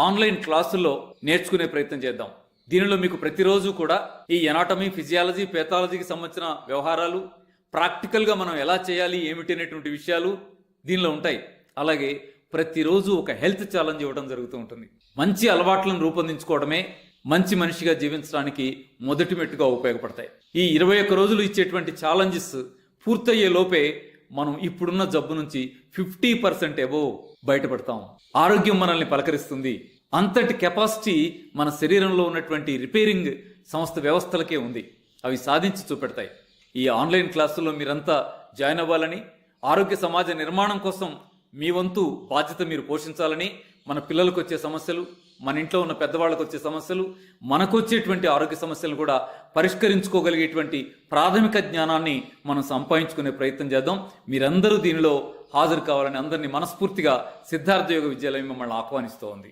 Online క్లాసుల్లో నేర్చుకునే ప్రయత్నం చేద్దాం. దీనిలో మీకు ప్రతిరోజు కూడా ఈ ఎనాటమీ, ఫిజియాలజీ, పేథాలజీకి సంబంధించిన వ్యవహారాలు, ప్రాక్టికల్గా మనం ఎలా చేయాలి ఏమిటి అనేటువంటి విషయాలు దీనిలో ఉంటాయి. అలాగే ప్రతిరోజు ఒక హెల్త్ ఛాలెంజ్ ఇవ్వడం జరుగుతూ ఉంటుంది. మంచి అలవాట్లను రూపొందించుకోవడమే మంచి మనిషిగా జీవించడానికి మొదటి మెట్టుగా ఉపయోగపడతాయి. ఈ 21 రోజులు ఇచ్చేటువంటి ఛాలెంజెస్ పూర్తయ్యే లోపే మనం ఇప్పుడున్న జబ్బు నుంచి 50% అబోవ్ బయటపడతాం. ఆరోగ్యం మనల్ని పలకరిస్తుంది. అంతటి కెపాసిటీ మన శరీరంలో ఉన్నటువంటి రిపేరింగ్ సంస్థ వ్యవస్థలకే ఉంది. అవి సాధించి చూపెడతాయి. ఈ ఆన్లైన్ క్లాసుల్లో మీరంతా జాయిన్ అవ్వాలని, ఆరోగ్య సమాజ నిర్మాణం కోసం మీ వంతు బాధ్యత మీరు పోషించాలని, మన పిల్లలకు వచ్చే సమస్యలు, మన ఇంట్లో ఉన్న పెద్దవాళ్ళకు వచ్చే సమస్యలు, మనకు వచ్చేటువంటి ఆరోగ్య సమస్యలు కూడా పరిష్కరించుకోగలిగేటువంటి ప్రాథమిక జ్ఞానాన్ని మనం సంపాదించుకునే ప్రయత్నం చేద్దాం. మీరందరూ దీనిలో హాజరు కావాలని అందరినీ మనస్ఫూర్తిగా సిద్ధార్థ యోగ విద్యాలయం మిమ్మల్ని ఆహ్వానిస్తోంది.